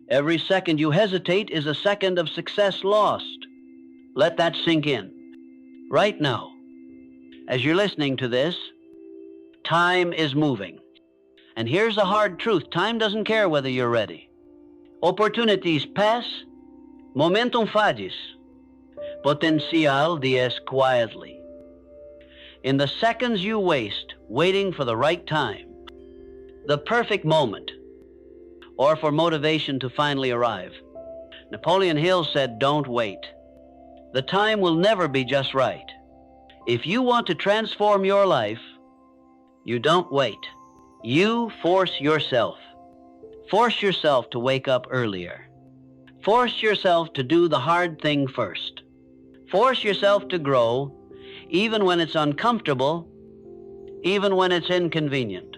Every second you hesitate is a second of success lost. Let that sink in. Right now, as you're listening to this, time is moving. And here's the hard truth. Time doesn't care whether you're ready. Opportunities pass, momentum fadis, potencial dies quietly. In the seconds you waste waiting for the right time, the perfect moment, or for motivation to finally arrive, Napoleon Hill said, don't wait. The time will never be just right. If you want to transform your life, you don't wait. You force yourself. Force yourself to wake up earlier. Force yourself to do the hard thing first. Force yourself to grow, even when it's uncomfortable, even when it's inconvenient,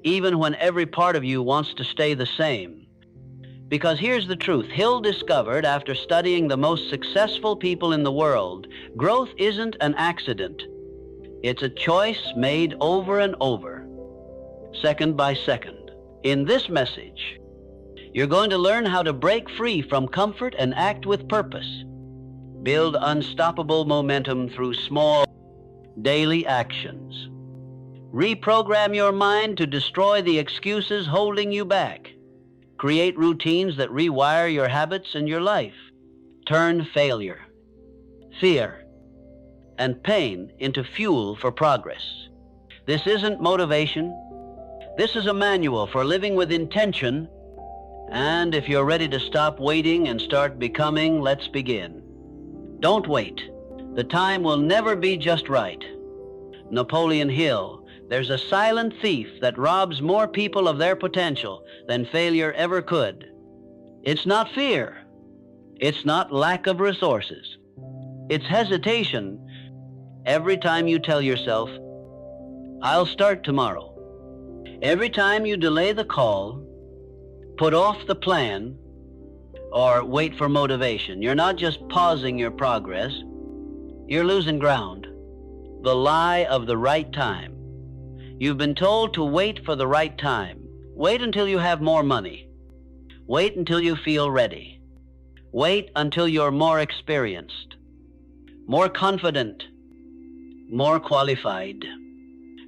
even when every part of you wants to stay the same. Because here's the truth. Hill discovered, after studying the most successful people in the world, growth isn't an accident. It's a choice made over and over, second by second. In this message, you're going to learn how to break free from comfort and act with purpose. Build unstoppable momentum through small, daily actions. Reprogram your mind to destroy the excuses holding you back. Create routines that rewire your habits and your life. Turn failure, fear, and pain into fuel for progress. This isn't motivation. This is a manual for living with intention. And if you're ready to stop waiting and start becoming, let's begin. Don't wait. The time will never be just right. Napoleon Hill, there's a silent thief that robs more people of their potential than failure ever could. It's not fear. It's not lack of resources. It's hesitation. Every time you tell yourself, I'll start tomorrow. Every time you delay the call, put off the plan, or wait for motivation, you're not just pausing your progress, you're losing ground. The lie of the right time. You've been told to wait for the right time. Wait until you have more money. Wait until you feel ready. Wait until you're more experienced, more confident, more qualified.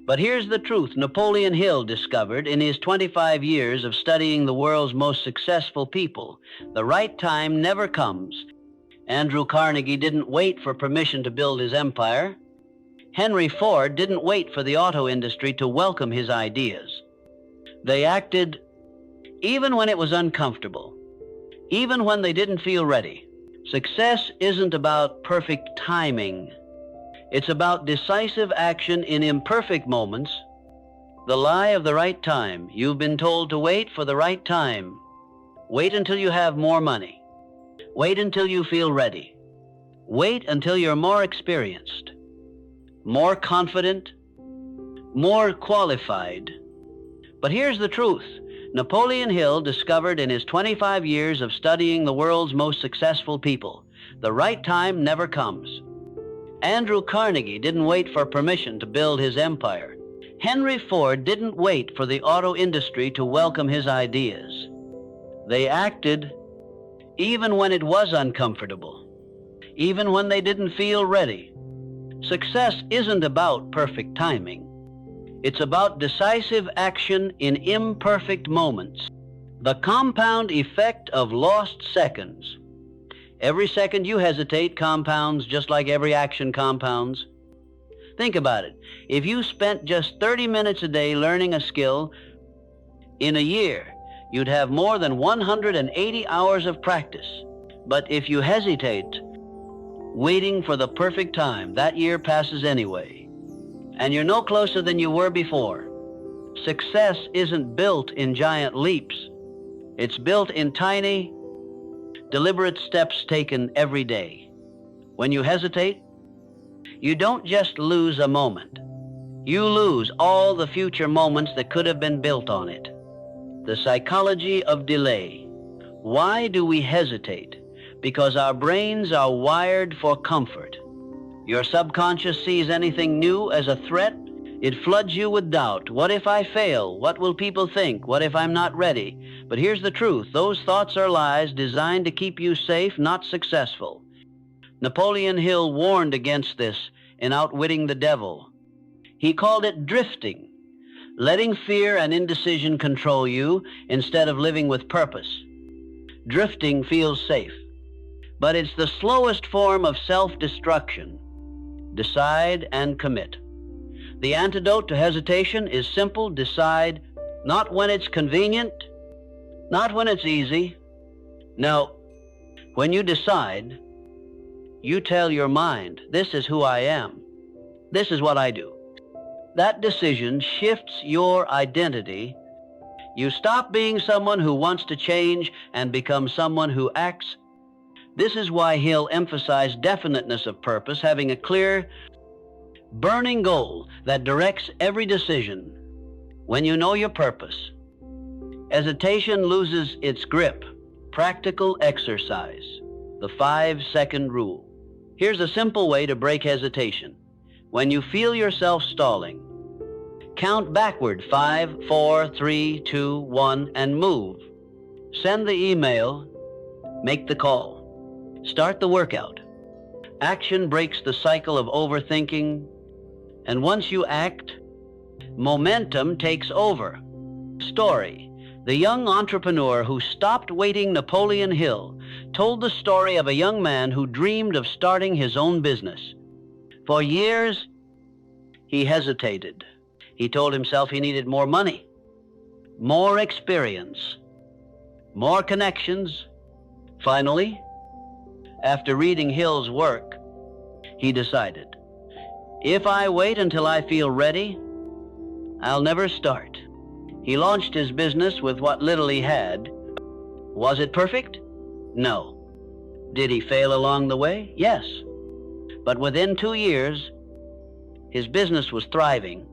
But here's the truth Napoleon Hill discovered in his 25 years of studying the world's most successful people. The right time never comes. Andrew Carnegie didn't wait for permission to build his empire. Henry Ford didn't wait for the auto industry to welcome his ideas. They acted even when it was uncomfortable, even when they didn't feel ready. Success isn't about perfect timing. It's about decisive action in imperfect moments. The lie of the right time. You've been told to wait for the right time. Wait until you have more money. Wait until you feel ready. Wait until you're more experienced, more confident, more qualified. But here's the truth. Napoleon Hill discovered in his 25 years of studying the world's most successful people, the right time never comes. Andrew Carnegie didn't wait for permission to build his empire. Henry Ford didn't wait for the auto industry to welcome his ideas. They acted even when it was uncomfortable, even when they didn't feel ready. Success isn't about perfect timing. It's about decisive action in imperfect moments. The compound effect of lost seconds. Every second you hesitate compounds just like every action compounds. Think about it. If you spent just 30 minutes a day learning a skill, in a year, you'd have more than 180 hours of practice. But if you hesitate, waiting for the perfect time, that year passes anyway. And you're no closer than you were before. Success isn't built in giant leaps. It's built in tiny, deliberate steps taken every day. When you hesitate, you don't just lose a moment. You lose all the future moments that could have been built on it. The psychology of delay. Why do we hesitate? Because our brains are wired for comfort. Your subconscious sees anything new as a threat, It floods you with doubt. What if I fail? What will people think? What if I'm not ready? But here's the truth. Those thoughts are lies designed to keep you safe, not successful. Napoleon Hill warned against this in Outwitting the Devil. He called it drifting, letting fear and indecision control you instead of living with purpose. Drifting feels safe, but it's the slowest form of self-destruction. Decide and commit. The antidote to hesitation is simple: decide, not when it's convenient, not when it's easy. No, when you decide, you tell your mind, this is who I am. This is what I do. That decision shifts your identity. You stop being someone who wants to change and become someone who acts. This is why Hill emphasized definiteness of purpose, having a clear, burning goal that directs every decision. When you know your purpose, hesitation loses its grip. Practical exercise. The 5-second rule. Here's a simple way to break hesitation. When you feel yourself stalling, count backward: 5, 4, 3, 2, 1, and move. Send the email, make the call, start the workout. Action breaks the cycle of overthinking, and once you act, momentum takes over. Story. The young entrepreneur who stopped waiting, Napoleon Hill, told the story of a young man who dreamed of starting his own business. For years, he hesitated. He told himself he needed more money, more experience, more connections. Finally, after reading Hill's work, he decided, if I wait until I feel ready, I'll never start. He launched his business with what little he had. Was it perfect? No. Did he fail along the way? Yes. But within 2 years, his business was thriving.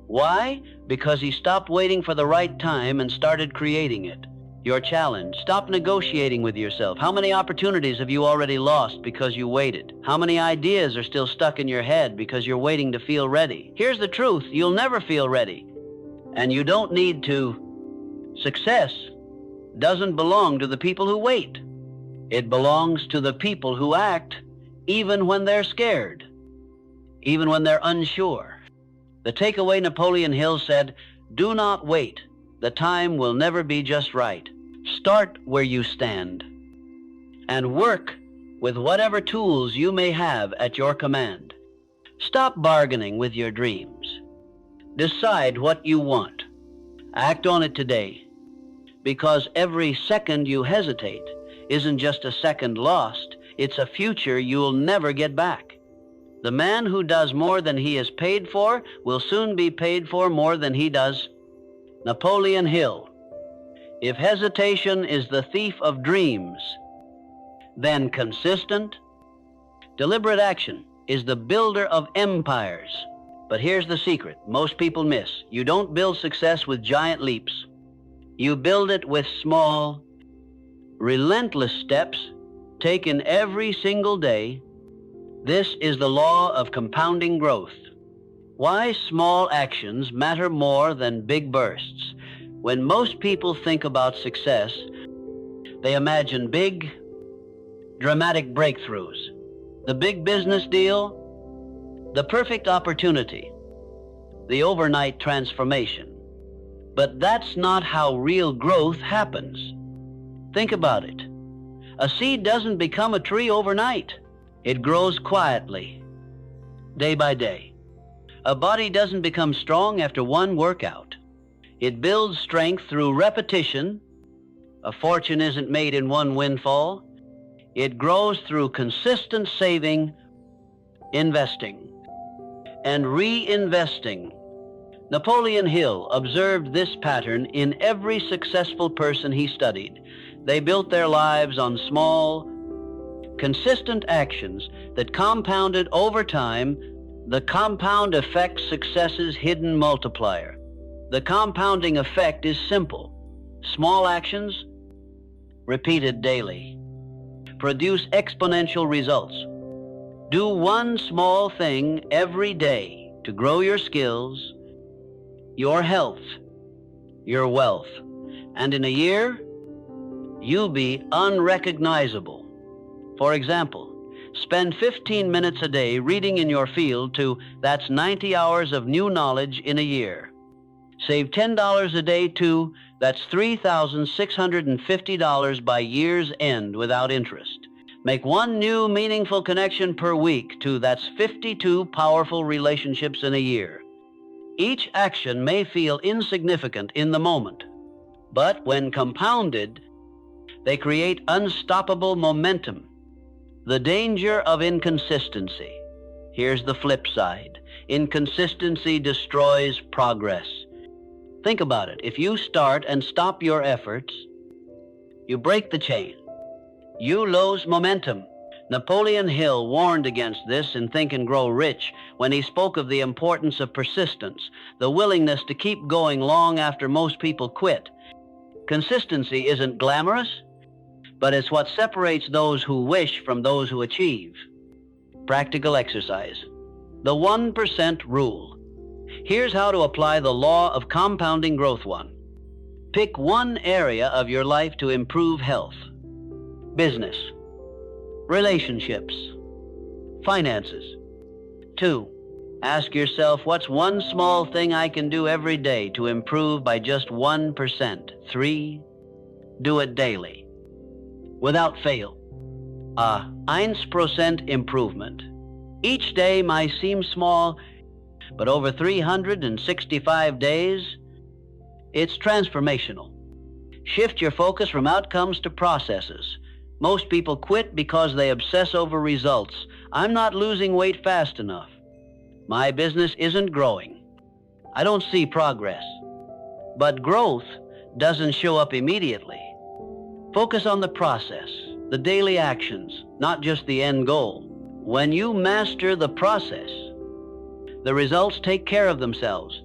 Why? Because he stopped waiting for the right time and started creating it. Your challenge: stop negotiating with yourself. How many opportunities have you already lost because you waited? How many ideas are still stuck in your head because you're waiting to feel ready? Here's the truth: you'll never feel ready. And you don't need to. Success doesn't belong to the people who wait. It belongs to the people who act even when they're scared, even when they're unsure. The takeaway: Napoleon Hill said, do not wait. The time will never be just right. Start where you stand and work with whatever tools you may have at your command. Stop bargaining with your dreams. Decide what you want. Act on it today, because every second you hesitate isn't just a second lost, it's a future you'll never get back. The man who does more than he is paid for will soon be paid for more than he does. Napoleon Hill. If hesitation is the thief of dreams, then consistent, deliberate action is the builder of empires. But here's the secret most people miss. You don't build success with giant leaps. You build it with small, relentless steps taken every single day. This is the law of compounding growth. Why small actions matter more than big bursts. When most people think about success, they imagine big, dramatic breakthroughs, the big business deal, the perfect opportunity, the overnight transformation. But that's not how real growth happens. Think about it. A seed doesn't become a tree overnight. It grows quietly, day by day. A body doesn't become strong after one workout. It builds strength through repetition. A fortune isn't made in one windfall. It grows through consistent saving, investing, and reinvesting. Napoleon Hill observed this pattern in every successful person he studied. They built their lives on small, consistent actions that compounded over time. The compound effect: success's hidden multiplier. The compounding effect is simple. Small actions, repeated daily, produce exponential results. Do one small thing every day to grow your skills, your health, your wealth. And in a year, you'll be unrecognizable. For example, spend 15 minutes a day reading in your field that's 90 hours of new knowledge in a year. Save $10 a day that's $3,650 by year's end without interest. Make one new meaningful connection per week that's 52 powerful relationships in a year. Each action may feel insignificant in the moment, but when compounded, they create unstoppable momentum. The danger of inconsistency. Here's the flip side. Inconsistency destroys progress. Think about it. If you start and stop your efforts, you break the chain. You lose momentum. Napoleon Hill warned against this in Think and Grow Rich when he spoke of the importance of persistence, the willingness to keep going long after most people quit. Consistency isn't glamorous, but it's what separates those who wish from those who achieve. Practical exercise. The 1% rule. Here's how to apply the law of compounding growth. 1. Pick one area of your life to improve health. Business, relationships, finances. 2. Ask yourself, what's one small thing I can do every day to improve by just 1%? 3. Do it daily, without fail. 1% improvement. Each day might seem small, but over 365 days, it's transformational. Shift your focus from outcomes to processes. Most people quit because they obsess over results. I'm not losing weight fast enough. My business isn't growing. I don't see progress. But growth doesn't show up immediately. Focus on the process, the daily actions, not just the end goal. When you master the process, the results take care of themselves.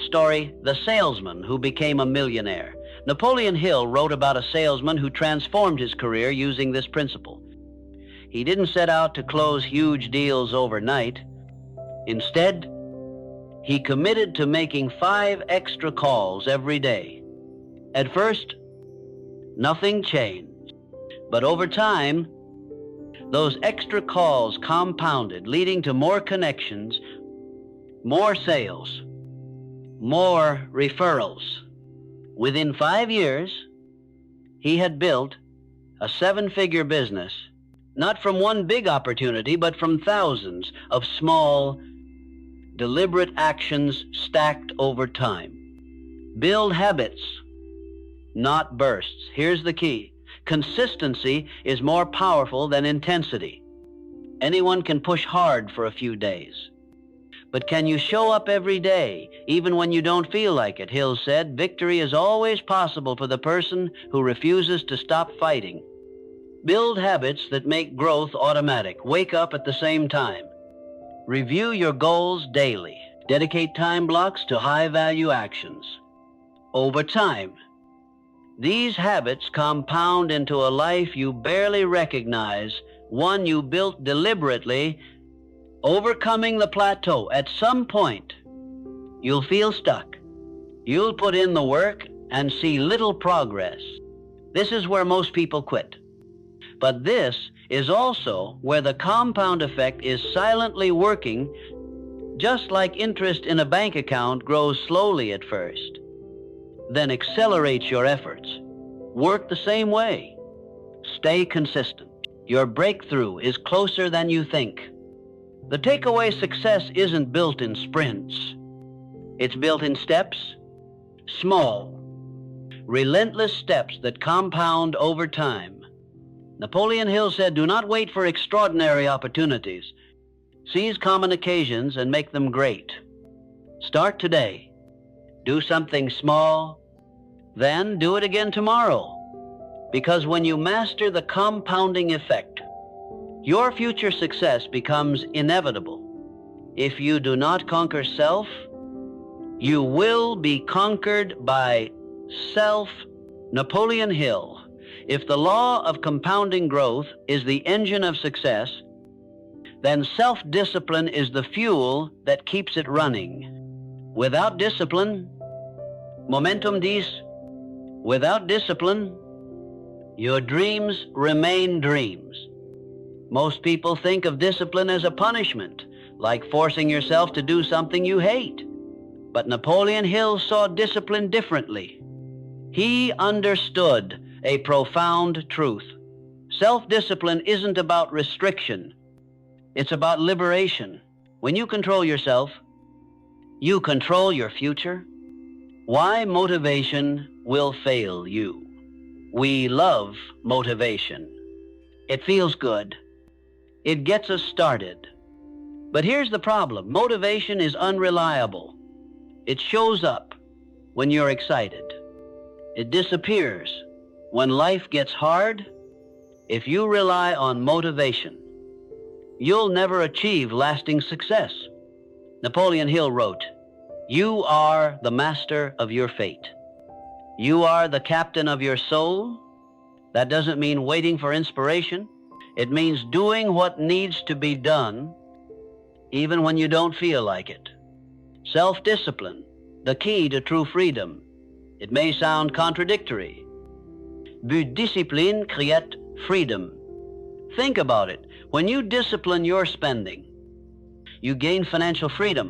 Story, The Salesman Who Became a Millionaire. Napoleon Hill wrote about a salesman who transformed his career using this principle. He didn't set out to close huge deals overnight. Instead, he committed to making 5 extra calls every day. At first, nothing changed. But over time, those extra calls compounded, leading to more connections, more sales, more referrals. Within 5 years, he had built a 7-figure business, not from one big opportunity, but from thousands of small, deliberate actions stacked over time. Build habits, not bursts. Here's the key. Consistency is more powerful than intensity. Anyone can push hard for a few days. But can you show up every day, even when you don't feel like it? Hill said, victory is always possible for the person who refuses to stop fighting. Build habits that make growth automatic. Wake up at the same time. Review your goals daily. Dedicate time blocks to high-value actions. Over time, these habits compound into a life you barely recognize, one you built deliberately. Overcoming the plateau. At some point, you'll feel stuck. You'll put in the work and see little progress. This is where most people quit. But this is also where the compound effect is silently working, just like interest in a bank account grows slowly at first, then accelerates your efforts. Work the same way. Stay consistent. Your breakthrough is closer than you think. The takeaway: success isn't built in sprints. It's built in steps, small, relentless steps that compound over time. Napoleon Hill said, do not wait for extraordinary opportunities. Seize common occasions and make them great. Start today. Do something small, then do it again tomorrow. Because when you master the compounding effect, your future success becomes inevitable. If you do not conquer self, you will be conquered by self. Napoleon Hill. If the law of compounding growth is the engine of success, then self-discipline is the fuel that keeps it running. Without discipline, momentum dies, without discipline, your dreams remain dreams. Most people think of discipline as a punishment, like forcing yourself to do something you hate. But Napoleon Hill saw discipline differently. He understood a profound truth. Self-discipline isn't about restriction. It's about liberation. When you control yourself, you control your future. Why motivation will fail you? We love motivation. It feels good. It gets us started. But here's the problem. Motivation is unreliable. It shows up when you're excited. It disappears when life gets hard. If you rely on motivation, you'll never achieve lasting success. Napoleon Hill wrote, "You are the master of your fate. You are the captain of your soul." That doesn't mean waiting for inspiration. It means doing what needs to be done, even when you don't feel like it. Self-discipline, the key to true freedom. It may sound contradictory. But discipline create freedom. Think about it. When you discipline your spending, you gain financial freedom.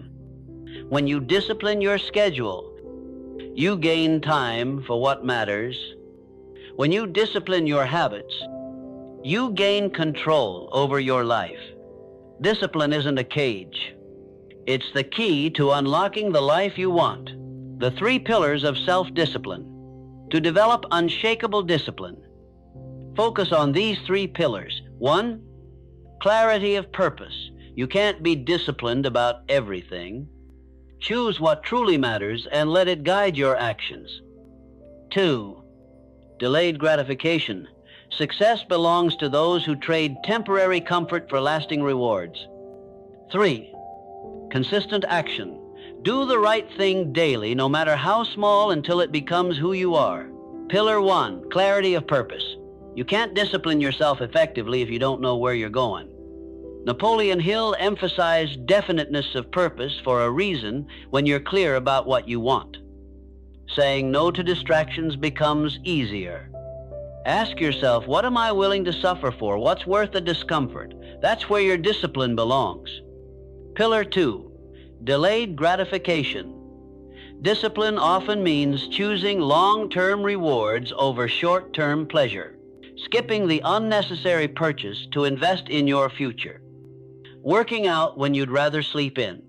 When you discipline your schedule, you gain time for what matters. When you discipline your habits, you gain control over your life. Discipline isn't a cage. It's the key to unlocking the life you want. The 3 pillars of self-discipline. To develop unshakable discipline, focus on these 3 pillars. 1, clarity of purpose. You can't be disciplined about everything. Choose what truly matters and let it guide your actions. 2, delayed gratification. Success belongs to those who trade temporary comfort for lasting rewards. 3, consistent action. Do the right thing daily, no matter how small, until it becomes who you are. Pillar 1, clarity of purpose. You can't discipline yourself effectively if you don't know where you're going. Napoleon Hill emphasized definiteness of purpose for a reason when you're clear about what you want. Saying no to distractions becomes easier. Ask yourself, what am I willing to suffer for? What's worth the discomfort? That's where your discipline belongs. Pillar 2, delayed gratification. Discipline often means choosing long-term rewards over short-term pleasure, skipping the unnecessary purchase to invest in your future, working out when you'd rather sleep in,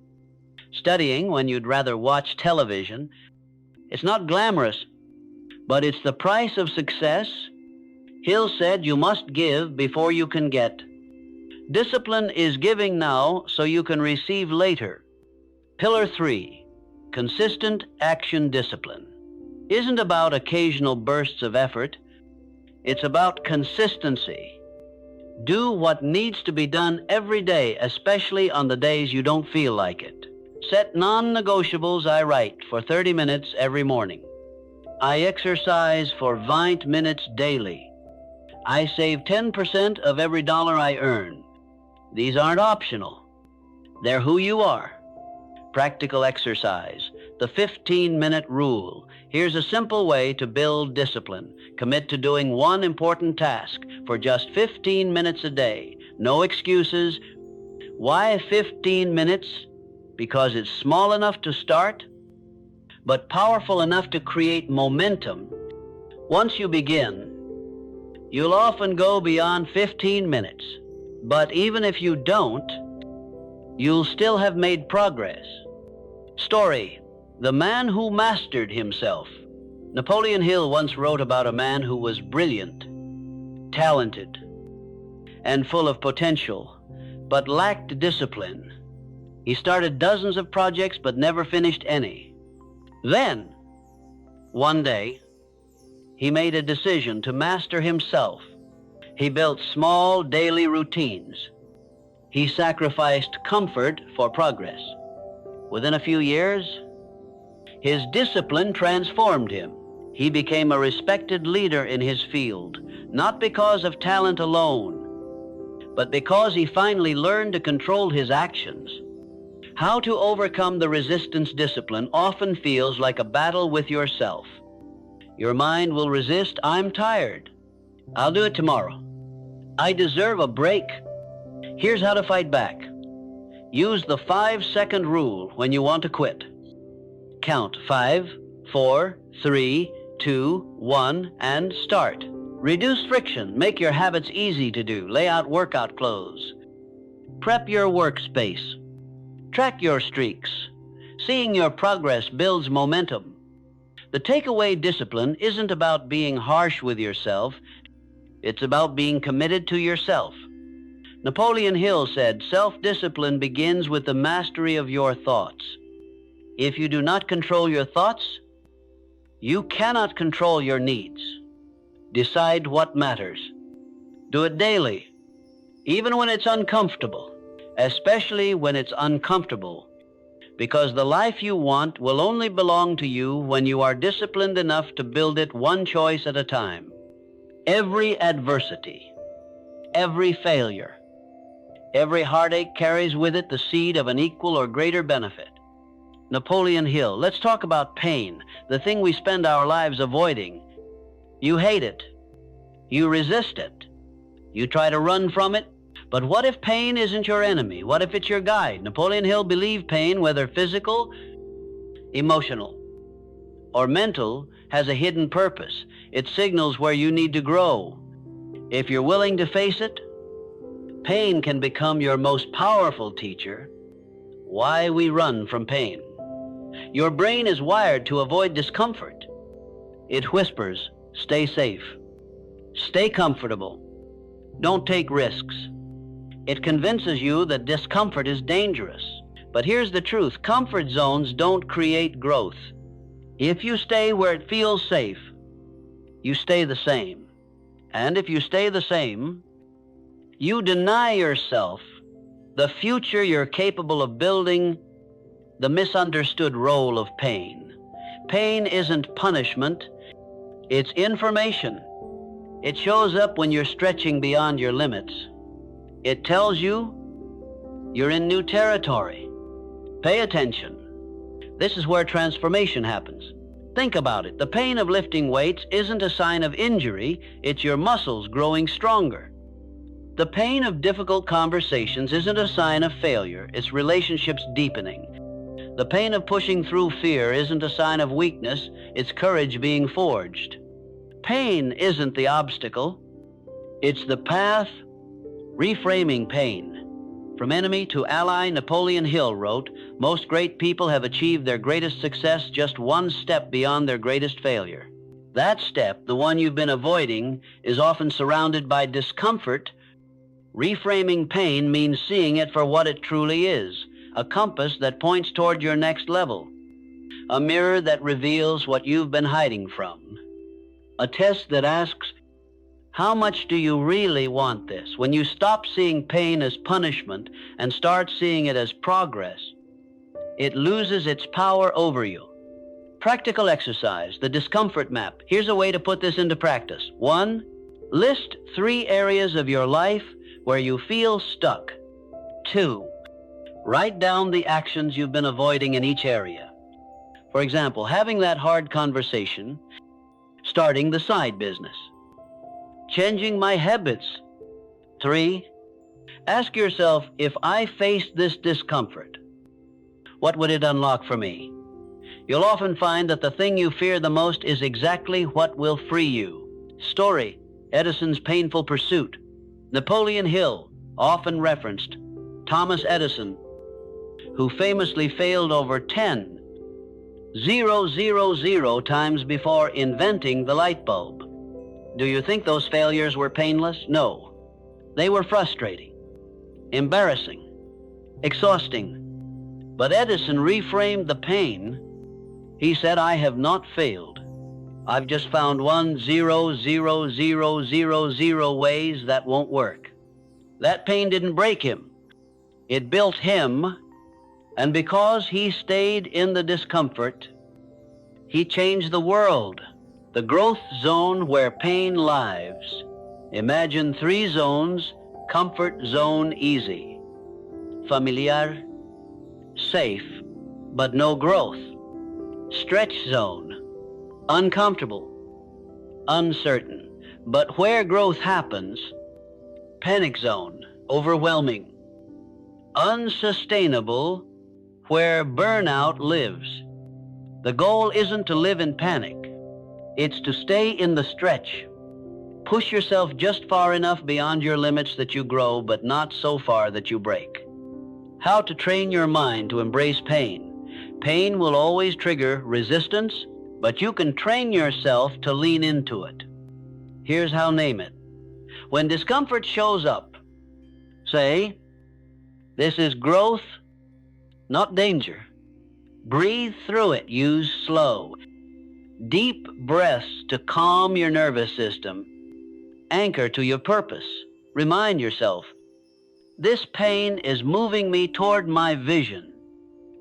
studying when you'd rather watch television. It's not glamorous, but it's the price of success. Hill said you must give before you can get. Discipline is giving now so you can receive later. Pillar 3, consistent action discipline. Isn't about occasional bursts of effort. It's about consistency. Do what needs to be done every day, especially on the days you don't feel like it. Set non-negotiables. I write for 30 minutes every morning. I exercise for 20 minutes daily. I save 10% of every dollar I earn. These aren't optional. They're who you are. Practical exercise, the 15-minute rule. Here's a simple way to build discipline. Commit to doing one important task for just 15 minutes a day. No excuses. Why 15 minutes? Because it's small enough to start, but powerful enough to create momentum. Once you begin, you'll often go beyond 15 minutes. But even if you don't, you'll still have made progress. Story, the man who mastered himself. Napoleon Hill once wrote about a man who was brilliant, talented, and full of potential, but lacked discipline. He started dozens of projects but never finished any. Then, one day, he made a decision to master himself. He built small daily routines. He sacrificed comfort for progress. Within a few years, his discipline transformed him. He became a respected leader in his field, not because of talent alone, but because he finally learned to control his actions. How to overcome the resistance discipline often feels like a battle with yourself. Your mind will resist, I'm tired. I'll do it tomorrow. I deserve a break. Here's how to fight back. Use the 5-second rule when you want to quit. Count 5, 4, 3, 2, 1, and start. Reduce friction. Make your habits easy to do. Lay out workout clothes. Prep your workspace. Track your streaks. Seeing your progress builds momentum. The takeaway discipline isn't about being harsh with yourself. It's about being committed to yourself. Napoleon Hill said, "Self-discipline begins with the mastery of your thoughts." If you do not control your thoughts, you cannot control your needs. Decide what matters. Do it daily, even when it's uncomfortable, especially when it's uncomfortable, because the life you want will only belong to you when you are disciplined enough to build it one choice at a time. Every adversity, every failure, every heartache carries with it the seed of an equal or greater benefit. Napoleon Hill. Let's talk about pain, the thing we spend our lives avoiding. You hate it. You resist it. You try to run from it. But what if pain isn't your enemy? What if it's your guide? Napoleon Hill believed pain, whether physical, emotional, or mental, has a hidden purpose. It signals where you need to grow. If you're willing to face it, pain can become your most powerful teacher. Why we run from pain. Your brain is wired to avoid discomfort. It whispers, stay safe, stay comfortable, don't take risks. It convinces you that discomfort is dangerous. But here's the truth, comfort zones don't create growth. If you stay where it feels safe, you stay the same. And if you stay the same, you deny yourself the future you're capable of building. The misunderstood role of pain. Pain isn't punishment, it's information. It shows up when you're stretching beyond your limits. It tells you you're in new territory. Pay attention. This is where transformation happens. Think about it. The pain of lifting weights isn't a sign of injury, it's your muscles growing stronger. The pain of difficult conversations isn't a sign of failure, it's relationships deepening. The pain of pushing through fear isn't a sign of weakness, it's courage being forged. Pain isn't the obstacle, it's the path. Reframing pain. From enemy to ally, Napoleon Hill wrote, "Most great people have achieved their greatest success just one step beyond their greatest failure." That step, the one you've been avoiding, is often surrounded by discomfort. Reframing pain means seeing it for what it truly is. A compass that points toward your next level. A mirror that reveals what you've been hiding from. A test that asks, how much do you really want this? When you stop seeing pain as punishment and start seeing it as progress, it loses its power over you. Practical exercise, the discomfort map. Here's a way to put this into practice. 1, list 3 areas of your life where you feel stuck. 2, write down the actions you've been avoiding in each area. For example, having that hard conversation, starting the side business, changing my habits. 3, ask yourself, if I faced this discomfort, what would it unlock for me? You'll often find that the thing you fear the most is exactly what will free you. Story, Edison's painful pursuit. Napoleon Hill, often referenced. Thomas Edison, who famously failed over 10,000 times before inventing the light bulb. Do you think those failures were painless? No. They were frustrating, embarrassing, exhausting. But Edison reframed the pain. He said, I have not failed. I've just found 1,000,000 ways that won't work. That pain didn't break him. It built him. And because he stayed in the discomfort, he changed the world. The growth zone where pain lives. Imagine 3 zones comfort zone easy, familiar, safe, but no growth. Stretch zone, uncomfortable, uncertain, but where growth happens. Panic zone, overwhelming, unsustainable, where burnout lives. The goal isn't to live in panic. It's to stay in the stretch. Push yourself just far enough beyond your limits that you grow, but not so far that you break. How to train your mind to embrace pain. Pain will always trigger resistance, but you can train yourself to lean into it. Here's how: name it. When discomfort shows up, say, "This is growth, not danger." Breathe through it. Use slow, deep breaths to calm your nervous system. Anchor to your purpose. Remind yourself, this pain is moving me toward my vision.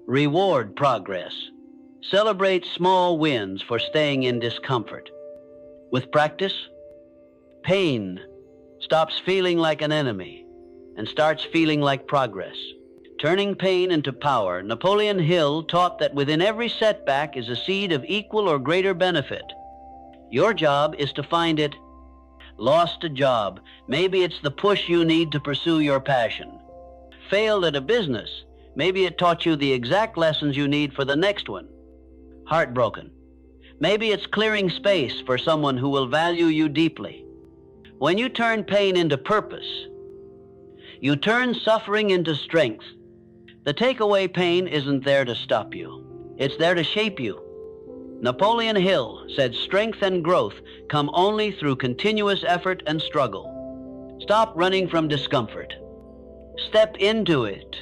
Reward progress. Celebrate small wins for staying in discomfort. With practice, pain stops feeling like an enemy and starts feeling like progress. Turning pain into power, Napoleon Hill taught that within every setback is a seed of equal or greater benefit. Your job is to find it. Lost a job, maybe it's the push you need to pursue your passion. Failed at a business, maybe it taught you the exact lessons you need for the next one. Heartbroken, maybe it's clearing space for someone who will value you deeply. When you turn pain into purpose, you turn suffering into strength. The takeaway: pain isn't there to stop you. It's there to shape you. Napoleon Hill said strength and growth come only through continuous effort and struggle. Stop running from discomfort. Step into it,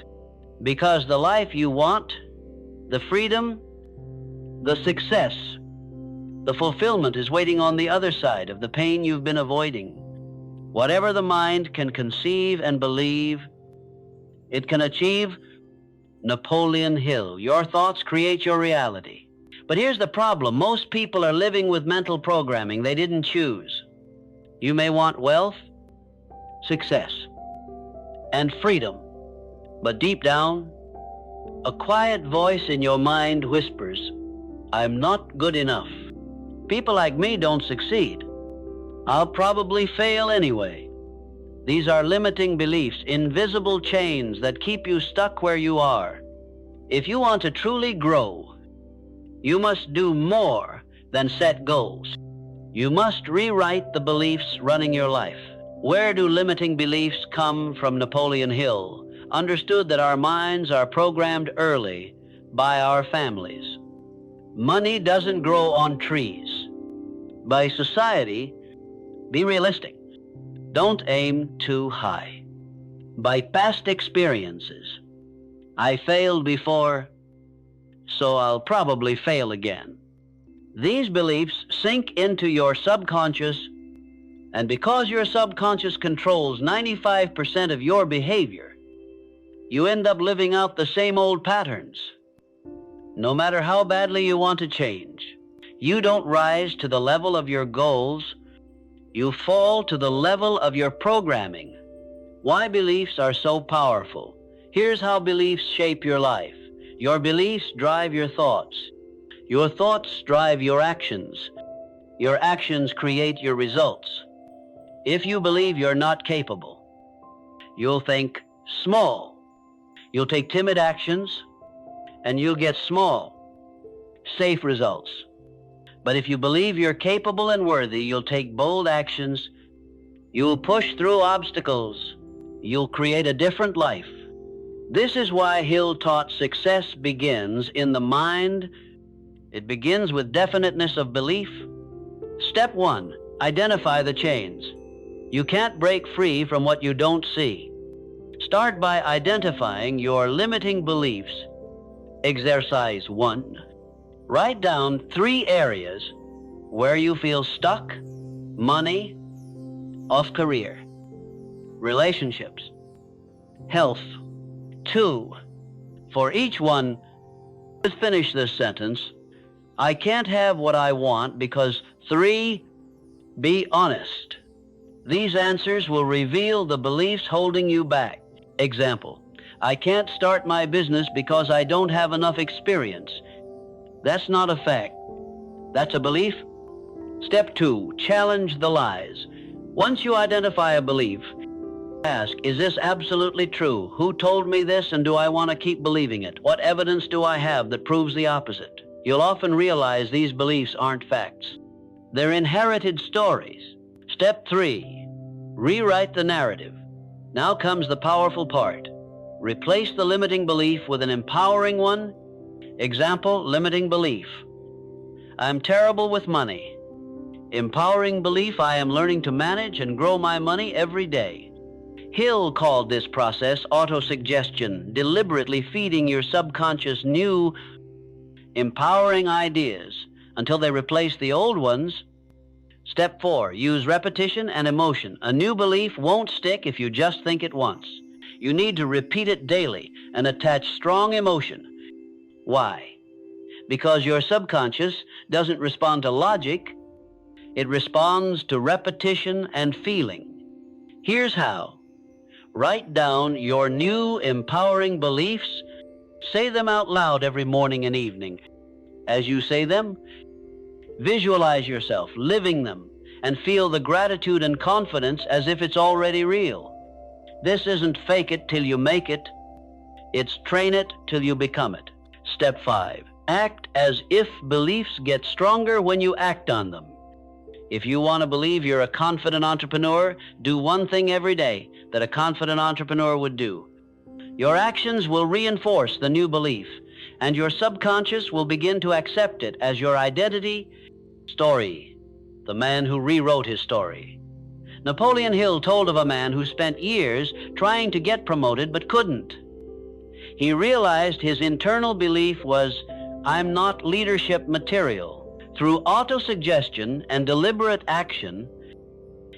because the life you want, the freedom, the success, the fulfillment is waiting on the other side of the pain you've been avoiding. Whatever the mind can conceive and believe, it can achieve. Napoleon Hill. Your thoughts create your reality. But here's the problem. Most people are living with mental programming they didn't choose. You may want wealth, success, and freedom, but deep down, a quiet voice in your mind whispers, "I'm not good enough. People like me don't succeed. I'll probably fail anyway." These are limiting beliefs, invisible chains that keep you stuck where you are. If you want to truly grow, you must do more than set goals. You must rewrite the beliefs running your life. Where do limiting beliefs come from? Napoleon Hill understood that our minds are programmed early by our families. Money doesn't grow on trees. By society, be realistic. Don't aim too high. By past experiences, I failed before, so I'll probably fail again. These beliefs sink into your subconscious, and because your subconscious controls 95% of your behavior, you end up living out the same old patterns. No matter how badly you want to change, you don't rise to the level of your goals, you fall to the level of your programming. Why beliefs are so powerful? Here's how beliefs shape your life. Your beliefs drive your thoughts. Your thoughts drive your actions. Your actions create your results. If you believe you're not capable, you'll think small. You'll take timid actions, and you'll get small, safe results. But if you believe you're capable and worthy, you'll take bold actions. You'll push through obstacles. You'll create a different life. This is why Hill taught success begins in the mind. It begins with definiteness of belief. Step 1, identify the chains. You can't break free from what you don't see. Start by identifying your limiting beliefs. Exercise 1. Write down 3 areas where you feel stuck: money, off career, relationships, health. 2. For each one, finish this sentence. I can't have what I want because 3. Be honest. These answers will reveal the beliefs holding you back. Example, I can't start my business because I don't have enough experience. That's not a fact. That's a belief. Step 2, challenge the lies. Once you identify a belief, ask, is this absolutely true? Who told me this, and do I want to keep believing it? What evidence do I have that proves the opposite? You'll often realize these beliefs aren't facts. They're inherited stories. Step 3, rewrite the narrative. Now comes the powerful part. Replace the limiting belief with an empowering one. Example, limiting belief. I'm terrible with money. Empowering belief, I am learning to manage and grow my money every day. Hill called this process autosuggestion, deliberately feeding your subconscious new, empowering ideas until they replace the old ones. Step 4, use repetition and emotion. A new belief won't stick if you just think it once. You need to repeat it daily and attach strong emotion. Why? Because your subconscious doesn't respond to logic, it responds to repetition and feeling. Here's how. Write down your new empowering beliefs. Say them out loud every morning and evening. As you say them, visualize yourself living them and feel the gratitude and confidence as if it's already real. This isn't fake it till you make it. It's train it till you become it. Step 5, act as if beliefs get stronger when you act on them. If you want to believe you're a confident entrepreneur, do one thing every day that a confident entrepreneur would do. Your actions will reinforce the new belief, and your subconscious will begin to accept it as your identity. Story, the man who rewrote his story. Napoleon Hill told of a man who spent years trying to get promoted but couldn't. He realized his internal belief was, I'm not leadership material. Through autosuggestion and deliberate action,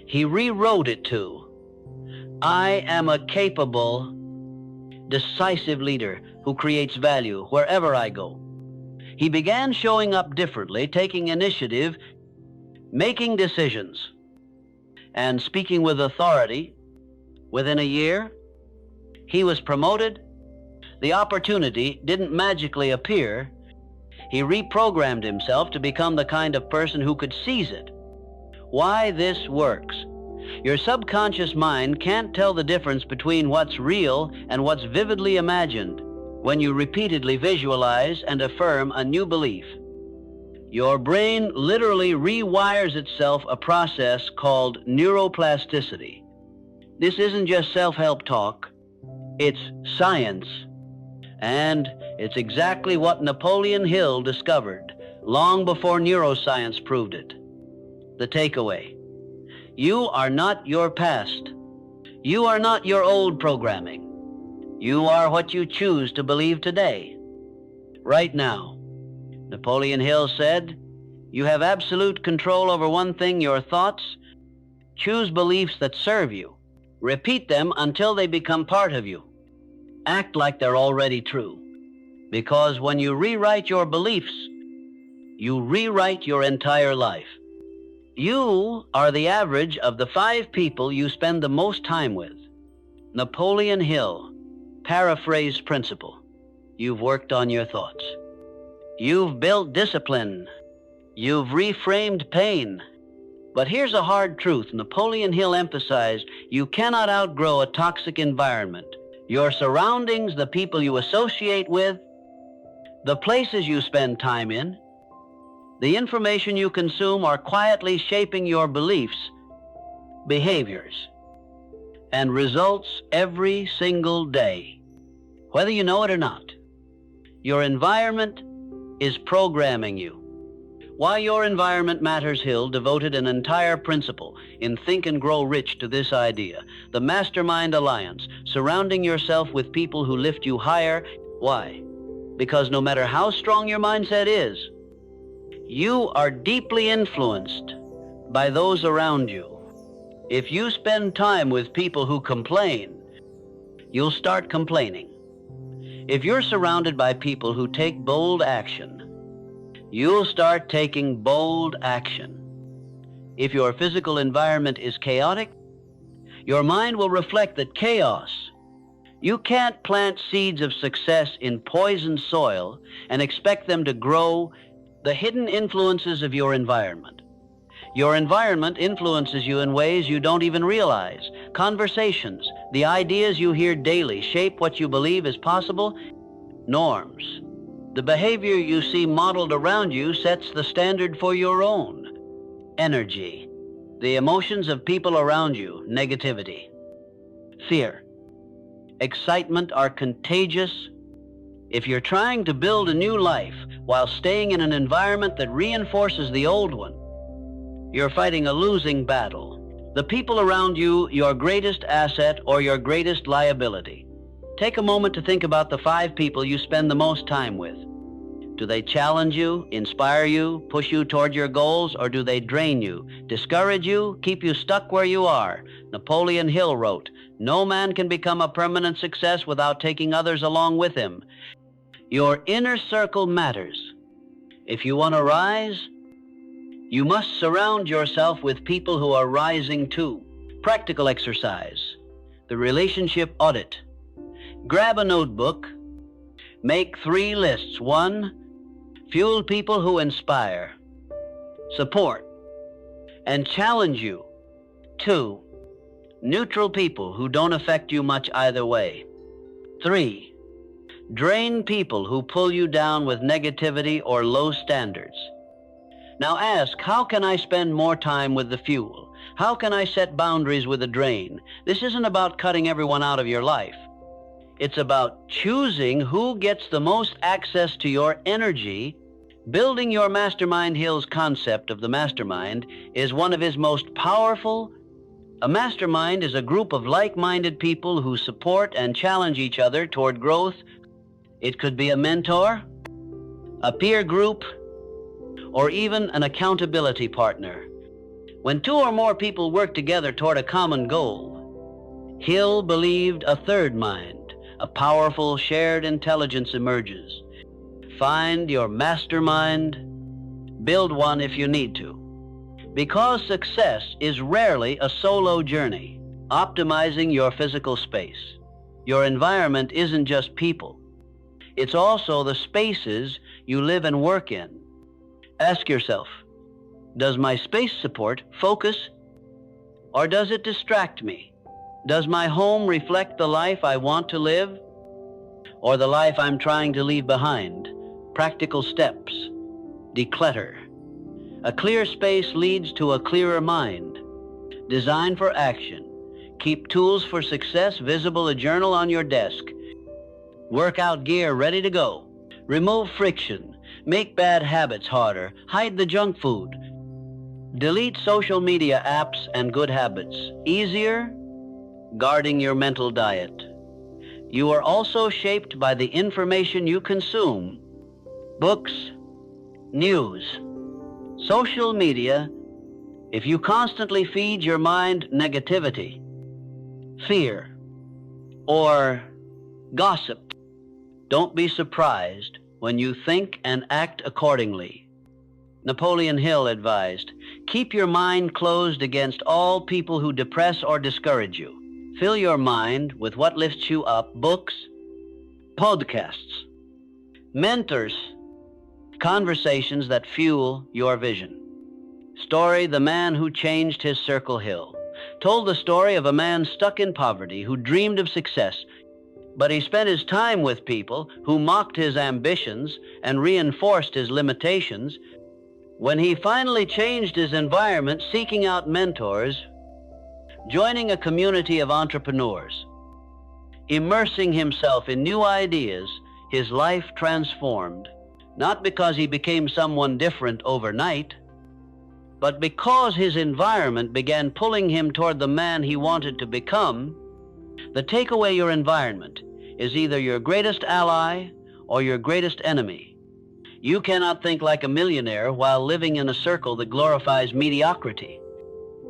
he rewrote it to, I am a capable, decisive leader who creates value wherever I go. He began showing up differently, taking initiative, making decisions, and speaking with authority. Within a year, he was promoted. The opportunity didn't magically appear. He reprogrammed himself to become the kind of person who could seize it. Why this works? Your subconscious mind can't tell the difference between what's real and what's vividly imagined when you repeatedly visualize and affirm a new belief. Your brain literally rewires itself, a process called neuroplasticity. This isn't just self-help talk, it's science. And it's exactly what Napoleon Hill discovered long before neuroscience proved it. The takeaway: you are not your past. You are not your old programming. You are what you choose to believe today, right now. Napoleon Hill said, you have absolute control over one thing, your thoughts. Choose beliefs that serve you. Repeat them until they become part of you. Act like they're already true. Because when you rewrite your beliefs, you rewrite your entire life. You are the average of the 5 people you spend the most time with. Napoleon Hill, paraphrased principle. You've worked on your thoughts. You've built discipline. You've reframed pain. But here's a hard truth. Napoleon Hill emphasized, you cannot outgrow a toxic environment. Your surroundings, the people you associate with, the places you spend time in, the information you consume are quietly shaping your beliefs, behaviors, and results every single day, whether you know it or not. Your environment is programming you. Why Your Environment Matters Hill devoted an entire principle in Think and Grow Rich to this idea, the Mastermind Alliance, surrounding yourself with people who lift you higher. Why? Because no matter how strong your mindset is, you are deeply influenced by those around you. If you spend time with people who complain, you'll start complaining. If you're surrounded by people who take bold action, you'll start taking bold action. If your physical environment is chaotic, your mind will reflect that chaos. You can't plant seeds of success in poisoned soil and expect them to grow. The hidden influences of your environment. Your environment influences you in ways you don't even realize. Conversations, the ideas you hear daily shape what you believe is possible. Norms. The behavior you see modeled around you sets the standard for your own. Energy. The emotions of people around you. Negativity. Fear. Excitement are contagious. If you're trying to build a new life while staying in an environment that reinforces the old one, you're fighting a losing battle. The people around you, your greatest asset or your greatest liability. Take a moment to think about the 5 people you spend the most time with. Do they challenge you, inspire you, push you toward your goals, or do they drain you, discourage you, keep you stuck where you are? Napoleon Hill wrote, "No man can become a permanent success without taking others along with him." Your inner circle matters. If you want to rise, you must surround yourself with people who are rising too. Practical exercise. The relationship audit. Grab a notebook. Make 3 lists. 1, fuel people who inspire, support, and challenge you. 2, neutral people who don't affect you much either way. 3, drain people who pull you down with negativity or low standards. Now ask, how can I spend more time with the fuel? How can I set boundaries with the drain? This isn't about cutting everyone out of your life. It's about choosing who gets the most access to your energy. Building your mastermind. Hill's concept of the mastermind is one of his most powerful. A mastermind is a group of like-minded people who support and challenge each other toward growth. It could be a mentor, a peer group, or even an accountability partner. When 2 or more people work together toward a common goal, Hill believed a third mind, a powerful shared intelligence emerges. Find your mastermind, build one if you need to. Because success is rarely a solo journey. Optimizing your physical space. Your environment isn't just people. It's also the spaces you live and work in. Ask yourself, does my space support focus, or does it distract me? Does my home reflect the life I want to live, or the life I'm trying to leave behind? Practical steps. Declutter. A clear space leads to a clearer mind. Design for action. Keep tools for success visible, a journal on your desk. Workout gear ready to go. Remove friction. Make bad habits harder. Hide the junk food. Delete social media apps and good habits. Easier. Guarding your mental diet. You are also shaped by the information you consume. Books, news, social media. If you constantly feed your mind negativity, fear, or gossip, don't be surprised when you think and act accordingly. Napoleon Hill advised, keep your mind closed against all people who depress or discourage you. Fill your mind with what lifts you up. Books, podcasts, mentors, conversations that fuel your vision. Story, the man who changed his circle. Hill told the story of a man stuck in poverty who dreamed of success, but he spent his time with people who mocked his ambitions and reinforced his limitations. When he finally changed his environment, seeking out mentors, joining a community of entrepreneurs, immersing himself in new ideas, his life transformed, not because he became someone different overnight, but because his environment began pulling him toward the man he wanted to become. The takeaway: your environment is either your greatest ally or your greatest enemy. You cannot think like a millionaire while living in a circle that glorifies mediocrity.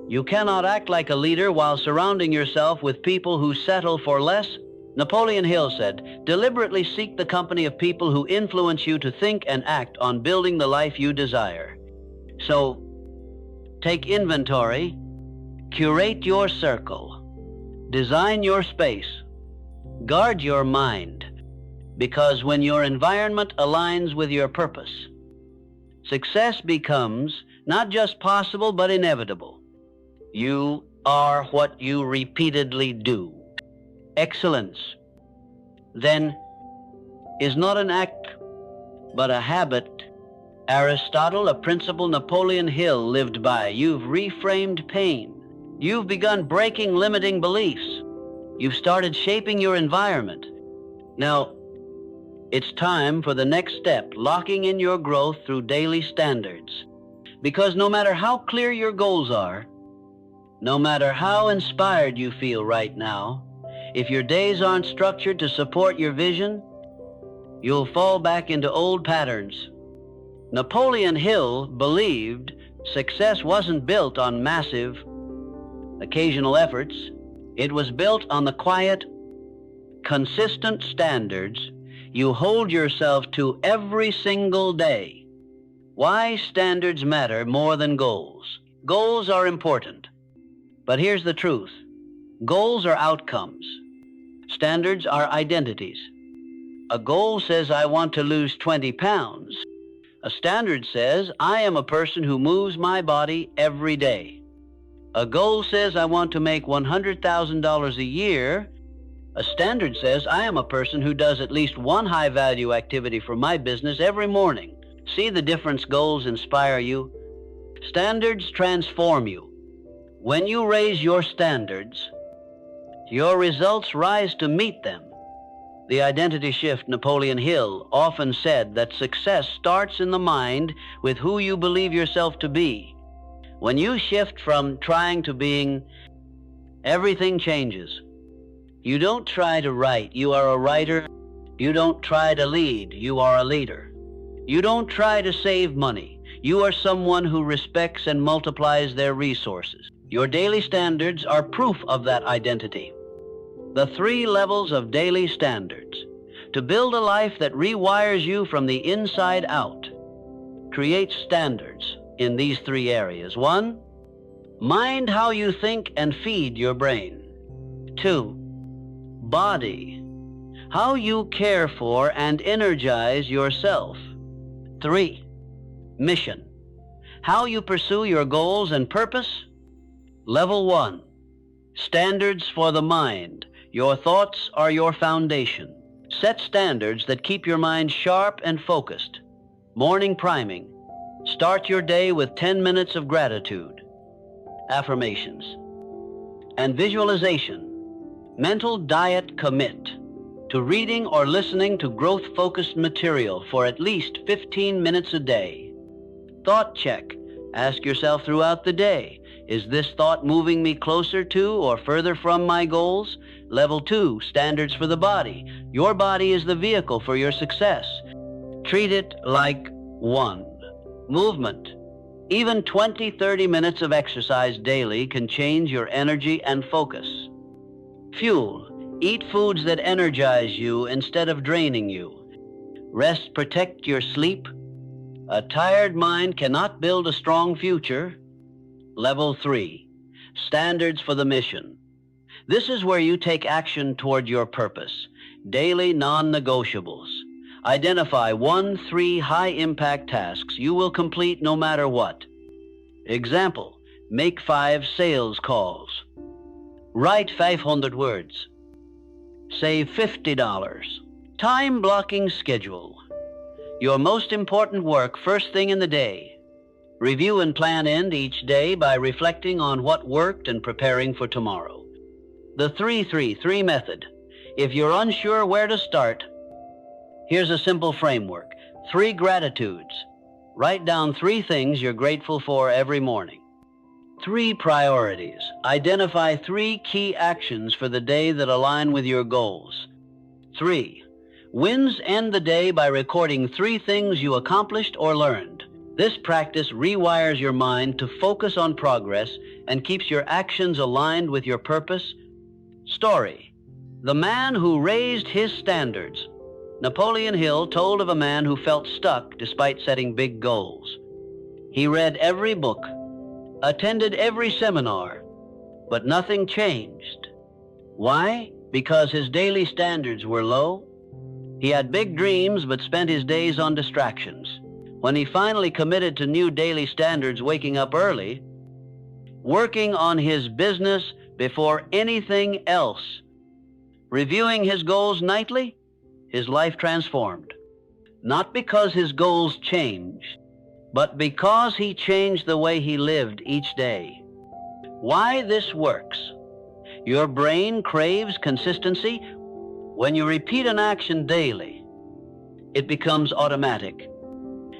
You cannot act like a leader while surrounding yourself with people who settle for less. Napoleon Hill said, deliberately seek the company of people who influence you to think and act on building the life you desire. So, Take inventory, curate your circle, design your space, guard your mind, because when your environment aligns with your purpose, success becomes not just possible but inevitable. You are what you repeatedly do. Excellence, then, is not an act but a habit. Aristotle, a principle Napoleon Hill lived by. You've reframed pain. You've begun breaking limiting beliefs. You've started shaping your environment. Now, it's time for the next step, locking in your growth through daily standards. Because no matter how clear your goals are, no matter how inspired you feel right now, if your days aren't structured to support your vision, you'll fall back into old patterns. Napoleon Hill believed success wasn't built on massive, occasional efforts. It was built on the quiet, consistent standards you hold yourself to every single day. Why standards matter more than goals. Goals are important, but here's the truth. Goals are outcomes. Standards are identities. A goal says, I want to lose 20 pounds. A standard says, I am a person who moves my body every day. A goal says, I want to make $100,000 a year. A standard says, I am a person who does at least one high-value activity for my business every morning. See the difference goals inspire you? Standards transform you. When you raise your standards, your results rise to meet them. The identity shift Napoleon Hill often said that success starts in the mind with who you believe yourself to be. When you shift from trying to being, everything changes. You don't try to write, you are a writer. You don't try to lead, you are a leader. You don't try to save money. You are someone who respects and multiplies their resources. Your daily standards are proof of that identity. The 3 levels of daily standards. To build a life that rewires you from the inside out, create standards in these 3 areas. 1, mind how you think and feed your brain. 2, body, how you care for and energize yourself. 3, mission, how you pursue your goals and purpose. Level 1, standards for the mind. Your thoughts are your foundation. Set standards that keep your mind sharp and focused. Morning priming. Start your day with 10 minutes of gratitude. Affirmations. And visualization. Mental diet commit to reading or listening to growth-focused material for at least 15 minutes a day. Thought check. Ask yourself throughout the day, is this thought moving me closer to or further from my goals? Level 2, standards for the body. Your body is the vehicle for your success. Treat it like one. Movement. Even 20-30 minutes of exercise daily can change your energy and focus. Fuel. Eat foods that energize you instead of draining you. Rest, protect your sleep. A tired mind cannot build a strong future. Level 3, standards for the mission. This is where you take action toward your purpose. Daily non-negotiables. Identify 1-3 high-impact tasks you will complete no matter what. Example, make 5 sales calls. Write 500 words. Save $50. Time blocking schedule. Your most important work first thing in the day. Review and plan end each day by reflecting on what worked and preparing for tomorrow. The 3-3-3 method. If you're unsure where to start, here's a simple framework. 3 gratitudes. Write down 3 things you're grateful for every morning. 3 priorities. Identify 3 key actions for the day that align with your goals. 3 wins. End the day by recording 3 things you accomplished or learned. This practice rewires your mind to focus on progress and keeps your actions aligned with your purpose. Story. The man who raised his standards. Napoleon Hill told of a man who felt stuck despite setting big goals. He read every book, attended every seminar, but nothing changed. Why? Because his daily standards were low. He had big dreams, but spent his days on distractions. When he finally committed to new daily standards, waking up early, working on his business before anything else, reviewing his goals nightly, his life transformed. Not because his goals changed, but because he changed the way he lived each day. Why this works? Your brain craves consistency. When you repeat an action daily, it becomes automatic.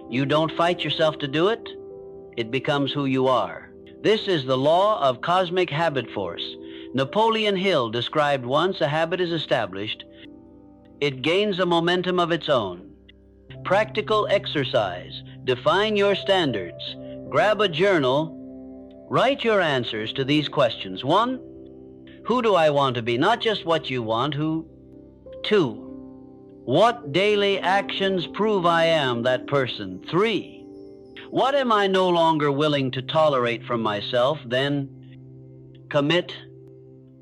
You don't fight yourself to do it. It becomes who you are. This is the law of cosmic habit force. Napoleon Hill described once a habit is established, it gains a momentum of its own. Practical exercise. Define your standards. Grab a journal. Write your answers to these questions. 1, who do I want to be? Not just what you want, who. 2, what daily actions prove I am that person? 3, what am I no longer willing to tolerate from myself? Then commit.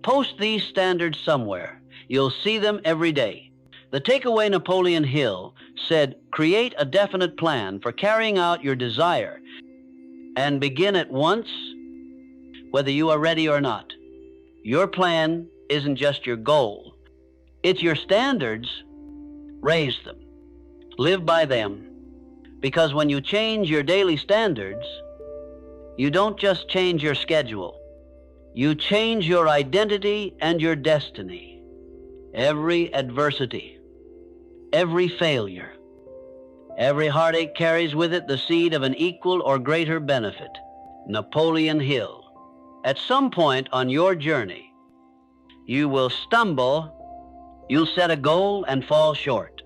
Post these standards somewhere. You'll see them every day. The takeaway: Napoleon Hill said, create a definite plan for carrying out your desire and begin at once, whether you are ready or not. Your plan isn't just your goal. It's your standards. Raise them. Live by them. Because when you change your daily standards, you don't just change your schedule. You change your identity and your destiny. Every adversity, every failure, every heartache carries with it the seed of an equal or greater benefit. Napoleon Hill. At some point on your journey, you will stumble. You'll set a goal and fall short.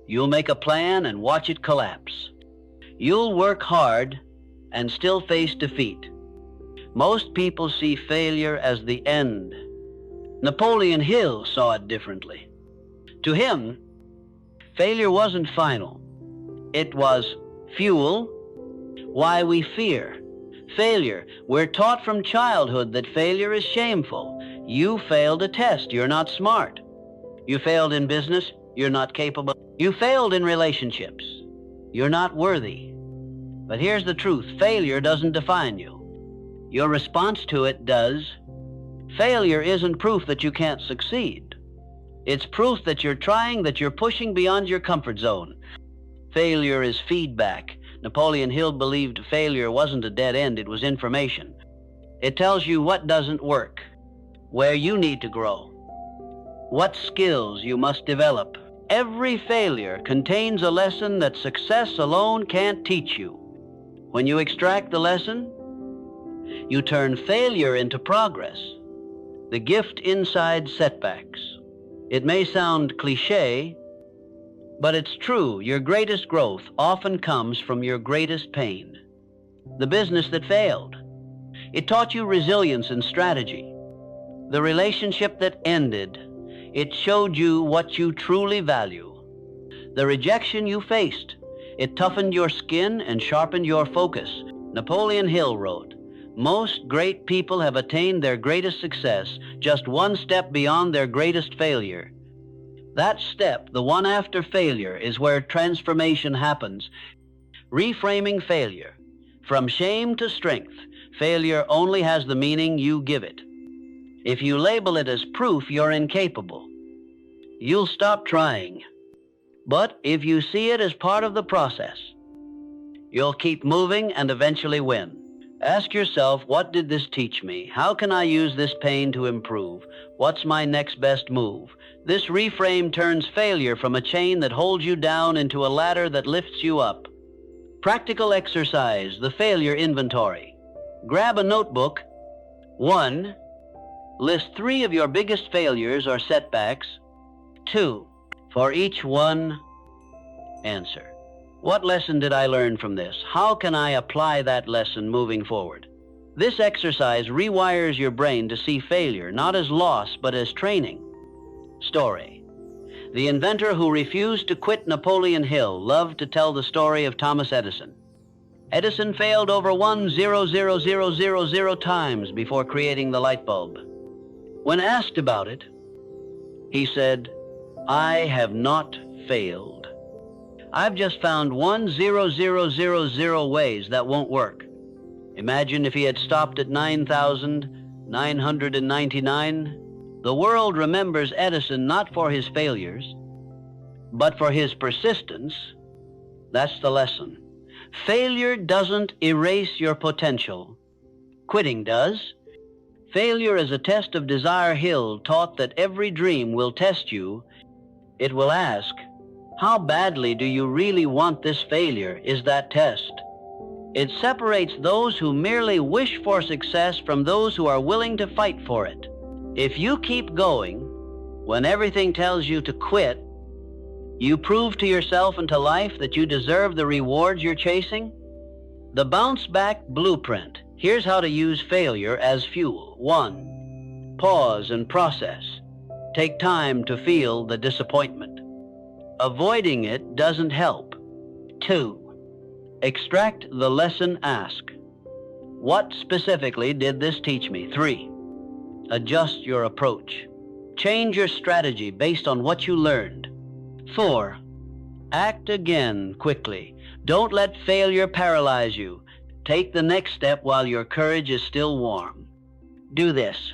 You'll make a plan and watch it collapse. You'll work hard and still face defeat. Most people see failure as the end. Napoleon Hill saw it differently. To him, failure wasn't final. It was fuel. Why we fear failure. We're taught from childhood that failure is shameful. You failed a test, you're not smart. You failed in business, you're not capable. You failed in relationships, you're not worthy. But here's the truth: failure doesn't define you. Your response to it does. Failure isn't proof that you can't succeed. It's proof that you're trying, that you're pushing beyond your comfort zone. Failure is feedback. Napoleon Hill believed failure wasn't a dead end, it was information. It tells you what doesn't work, where you need to grow, what skills you must develop. Every failure contains a lesson that success alone can't teach you. When you extract the lesson, you turn failure into progress, the gift inside setbacks. It may sound cliché, but it's true. Your greatest growth often comes from your greatest pain. The business that failed, it taught you resilience and strategy. The relationship that ended, it showed you what you truly value. The rejection you faced, it toughened your skin and sharpened your focus. Napoleon Hill wrote, most great people have attained their greatest success just one step beyond their greatest failure. That step, the one after failure, is where transformation happens. Reframing failure. From shame to strength, failure only has the meaning you give it. If you label it as proof you're incapable, you'll stop trying. But if you see it as part of the process, you'll keep moving and eventually win. Ask yourself, what did this teach me? How can I use this pain to improve? What's my next best move? This reframe turns failure from a chain that holds you down into a ladder that lifts you up. Practical exercise, the failure inventory. Grab a notebook. 1, list 3 of your biggest failures or setbacks. 2, for each one, answer. What lesson did I learn from this? How can I apply that lesson moving forward? This exercise rewires your brain to see failure not as loss, but as training. Story. The inventor who refused to quit Napoleon Hill loved to tell the story of Thomas Edison. Edison failed over 1,000,000 times before creating the light bulb. When asked about it, he said, "I have not failed. I've just found 1,000,000 ways that won't work." Imagine if he had stopped at 9,999. The world remembers Edison not for his failures, but for his persistence. That's the lesson. Failure doesn't erase your potential. Quitting does. Failure is a test of Desire Hill taught that every dream will test you. It will ask, how badly do you really want this failure is that test. It separates those who merely wish for success from those who are willing to fight for it. If you keep going when everything tells you to quit, you prove to yourself and to life that you deserve the rewards you're chasing. The bounce-back blueprint. Here's how to use failure as fuel. 1. Pause and process. Take time to feel the disappointment. Avoiding it doesn't help. 2. Extract the lesson. Ask, what specifically did this teach me? 3. Adjust your approach. Change your strategy based on what you learned. 4. Act again quickly. Don't let failure paralyze you. Take the next step while your courage is still warm. Do this,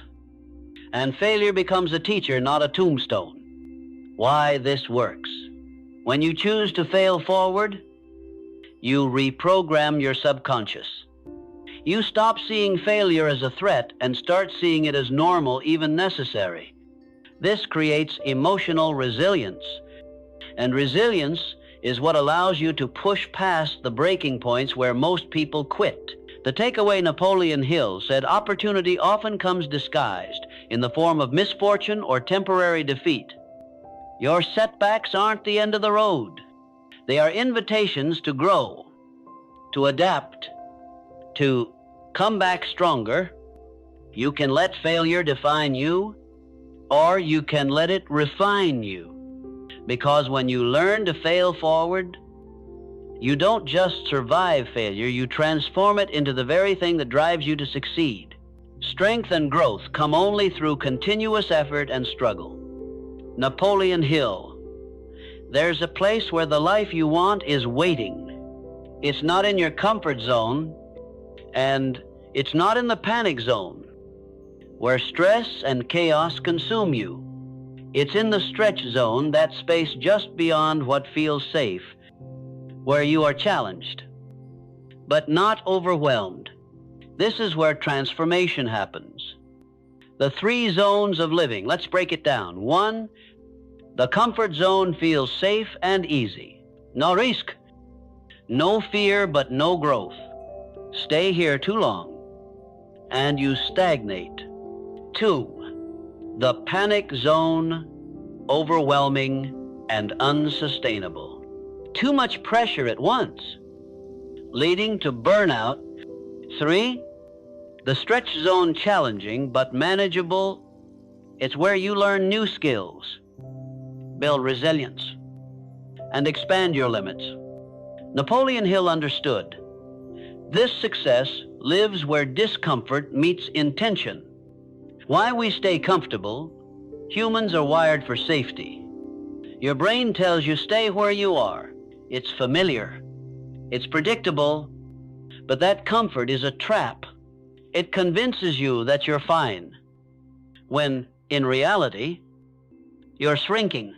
and failure becomes a teacher, not a tombstone. Why this works. When you choose to fail forward, you reprogram your subconscious. You stop seeing failure as a threat and start seeing it as normal, even necessary. This creates emotional resilience. And resilience is what allows you to push past the breaking points where most people quit. The takeaway: Napoleon Hill said, opportunity often comes disguised in the form of misfortune or temporary defeat. Your setbacks aren't the end of the road. They are invitations to grow, to adapt, to come back stronger. You can let failure define you, or you can let it refine you. Because when you learn to fail forward, you don't just survive failure, you transform it into the very thing that drives you to succeed. Strength and growth come only through continuous effort and struggle. Napoleon Hill. There's a place where the life you want is waiting. It's not in your comfort zone, and it's not in the panic zone, where stress and chaos consume you. It's in the stretch zone, that space just beyond what feels safe, where you are challenged, but not overwhelmed. This is where transformation happens. The 3 zones of living, let's break it down. 1, the comfort zone feels safe and easy. No risk, no fear, but no growth. Stay here too long, and you stagnate. 2, the panic zone, overwhelming and unsustainable. Too much pressure at once, leading to burnout. 3, the stretch zone, challenging but manageable. It's where you learn new skills, build resilience, and expand your limits. Napoleon Hill understood this success lives where discomfort meets intention. Why we stay comfortable? Humans are wired for safety. Your brain tells you stay where you are. It's familiar. It's predictable. But that comfort is a trap. It convinces you that you're fine, when in reality, you're shrinking.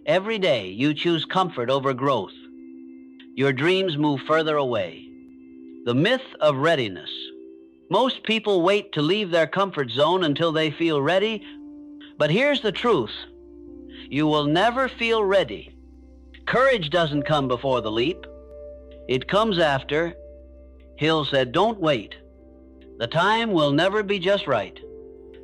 Every day you choose comfort over growth. Your dreams move further away. The myth of readiness. Most people wait to leave their comfort zone until they feel ready, but here's the truth. You will never feel ready. Courage doesn't come before the leap. It comes after. Hill said, don't wait. The time will never be just right.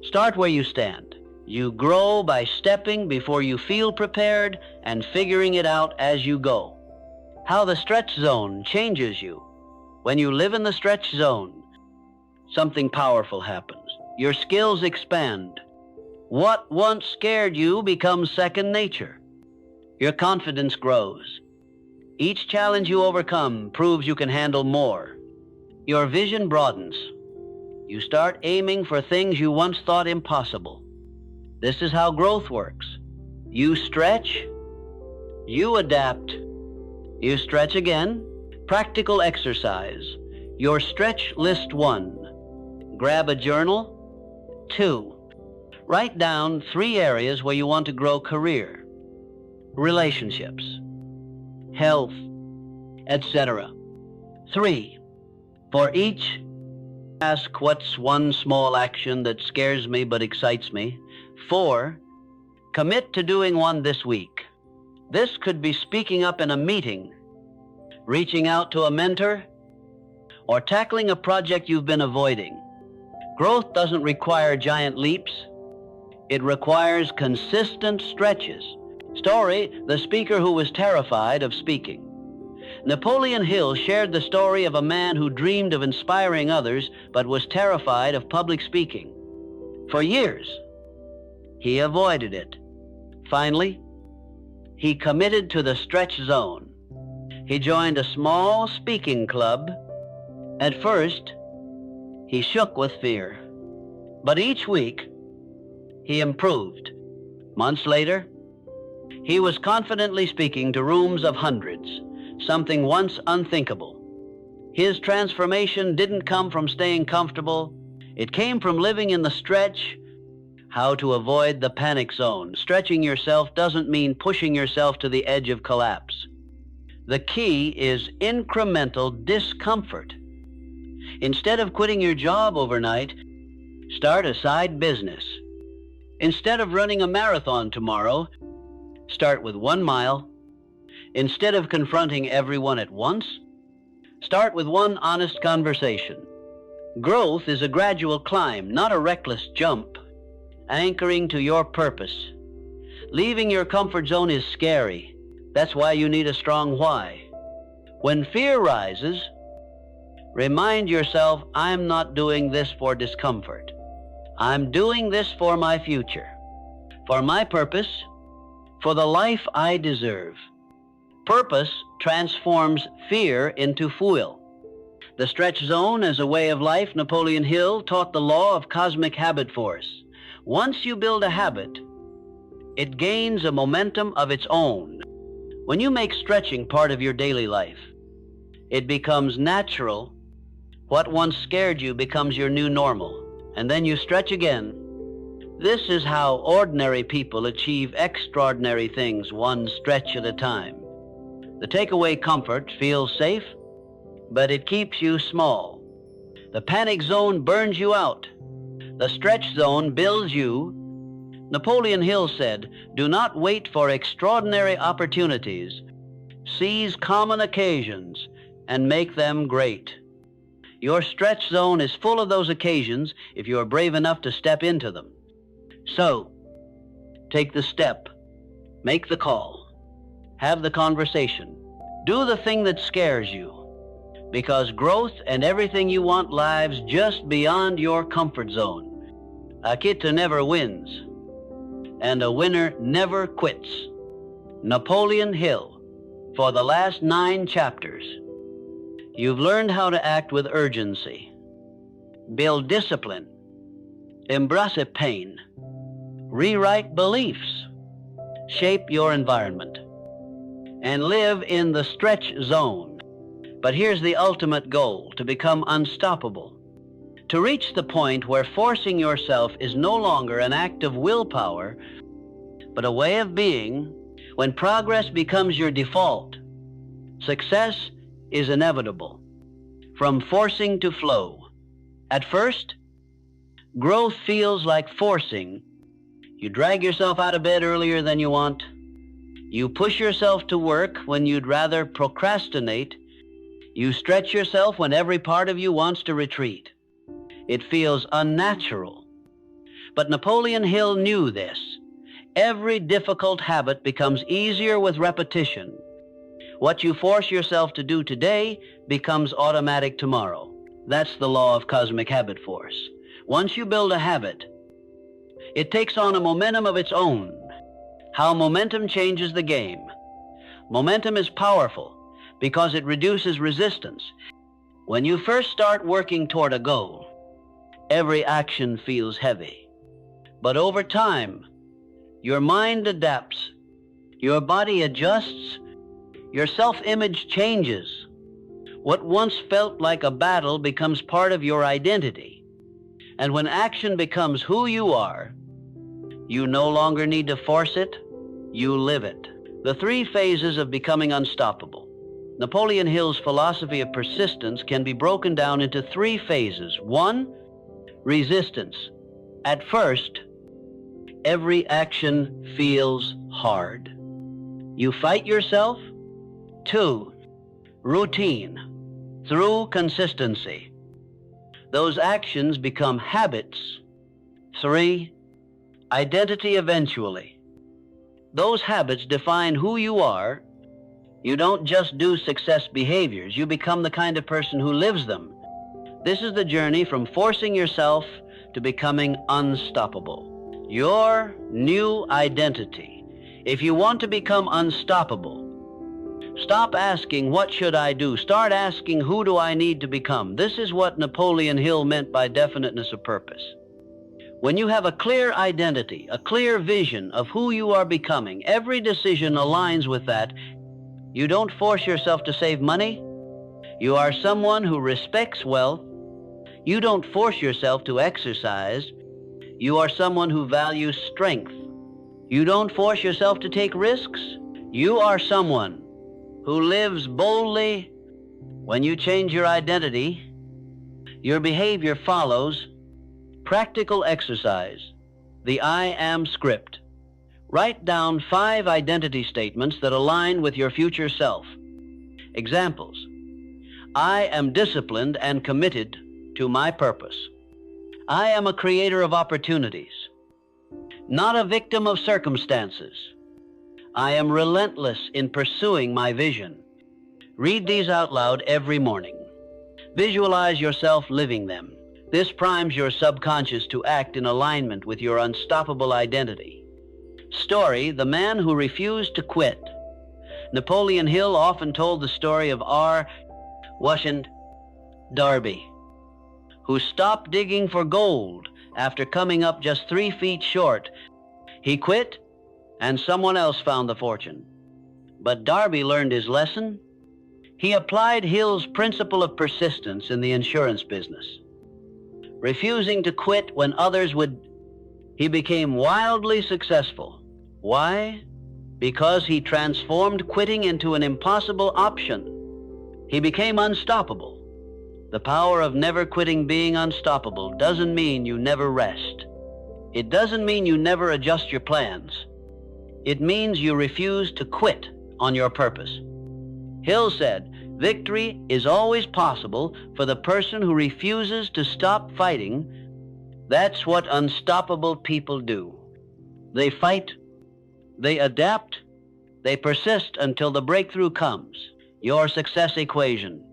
Start where you stand. You grow by stepping before you feel prepared and figuring it out as you go. How the stretch zone changes you. When you live in the stretch zone, something powerful happens. Your skills expand. What once scared you becomes second nature. Your confidence grows. Each challenge you overcome proves you can handle more. Your vision broadens. You start aiming for things you once thought impossible. This is how growth works. You stretch, you adapt, you stretch again. Practical exercise. Your stretch list 1. Grab a journal. 2. Write down 3 areas where you want to grow: career, relationships, health, etc. 3. For each, ask, what's one small action that scares me but excites me? 4. Commit to doing one this week. This could be speaking up in a meeting, reaching out to a mentor, or tackling a project you've been avoiding. Growth doesn't require giant leaps. It requires consistent stretches. Story: the speaker who was terrified of speaking. Napoleon Hill shared the story of a man who dreamed of inspiring others but was terrified of public speaking. For years, he avoided it. Finally, he committed to the stretch zone. He joined a small speaking club. At first, he shook with fear, but each week, he improved. Months later, he was confidently speaking to rooms of hundreds, something once unthinkable. His transformation didn't come from staying comfortable. It came from living in the stretch. How to avoid the panic zone. Stretching yourself doesn't mean pushing yourself to the edge of collapse. The key is incremental discomfort. Instead of quitting your job overnight, start a side business. Instead of running a marathon tomorrow, start with 1 mile. Instead of confronting everyone at once, start with one honest conversation. Growth is a gradual climb, not a reckless jump. Anchoring to your purpose. Leaving your comfort zone is scary. That's why you need a strong why. When fear rises, remind yourself, I'm not doing this for discomfort. I'm doing this for my future, for my purpose, for the life I deserve. Purpose transforms fear into fuel. The stretch zone as a way of life. Napoleon Hill taught the law of cosmic habit force. Once you build a habit, it gains a momentum of its own. When you make stretching part of your daily life, it becomes natural. What once scared you becomes your new normal, and then you stretch again. This is how ordinary people achieve extraordinary things, one stretch at a time. The takeaway: comfort feels safe, but it keeps you small. The panic zone burns you out. The stretch zone builds you. Napoleon Hill said, do not wait for extraordinary opportunities. Seize common occasions and make them great. Your stretch zone is full of those occasions if you are brave enough to step into them. So, take the step, make the call, have the conversation, do the thing that scares you. Because growth and everything you want lives just beyond your comfort zone. A quitter never wins, and a winner never quits. Napoleon Hill. For the last 9 chapters, you've learned how to act with urgency, build discipline, embrace pain, rewrite beliefs, shape your environment, and live in the stretch zone. But here's the ultimate goal: to become unstoppable. To reach the point where forcing yourself is no longer an act of willpower, but a way of being. When progress becomes your default, success is inevitable. From forcing to flow. At first, growth feels like forcing. You drag yourself out of bed earlier than you want. You push yourself to work when you'd rather procrastinate. You stretch yourself when every part of you wants to retreat. It feels unnatural. But Napoleon Hill knew this. Every difficult habit becomes easier with repetition. What you force yourself to do today becomes automatic tomorrow. That's the law of cosmic habit force. Once you build a habit, it takes on a momentum of its own. How momentum changes the game. Momentum is powerful. because it reduces resistance. When you first start working toward a goal, every action feels heavy. But over time, your mind adapts, your body adjusts, your self-image changes. What once felt like a battle becomes part of your identity. And when action becomes who you are, you no longer need to force it, you live it. The 3 phases of becoming unstoppable. Napoleon Hill's philosophy of persistence can be broken down into 3 phases. 1, resistance. At first, every action feels hard. You fight yourself. 2, routine. Through consistency, those actions become habits. 3, identity eventually. Those habits define who you are. You don't just do success behaviors, you become the kind of person who lives them. This is the journey from forcing yourself to becoming unstoppable. Your new identity. If you want to become unstoppable, stop asking, what should I do? Start asking, who do I need to become? This is what Napoleon Hill meant by definiteness of purpose. When you have a clear identity, a clear vision of who you are becoming, every decision aligns with that. You don't force yourself to save money. You are someone who respects wealth. You don't force yourself to exercise. You are someone who values strength. You don't force yourself to take risks. You are someone who lives boldly. When you change your identity, your behavior follows. Practical exercise, the I am script. Write down 5 identity statements that align with your future self. Examples: I am disciplined and committed to my purpose. I am a creator of opportunities, not a victim of circumstances. I am relentless in pursuing my vision. Read these out loud every morning. Visualize yourself living them. This primes your subconscious to act in alignment with your unstoppable identity. Story: the man who refused to quit. Napoleon Hill often told the story of R. Washington Darby, who stopped digging for gold after coming up just 3 feet short. He quit, and someone else found the fortune. But Darby learned his lesson. He applied Hill's principle of persistence in the insurance business. Refusing to quit when others would, he became wildly successful. Why? Because he transformed quitting into an impossible option. He became unstoppable. The power of never quitting. Being unstoppable doesn't mean you never rest. It doesn't mean you never adjust your plans. It means you refuse to quit on your purpose. Hill said, victory is always possible for the person who refuses to stop fighting. That's what unstoppable people do. They fight, they adapt, they persist until the breakthrough comes. Your success equation.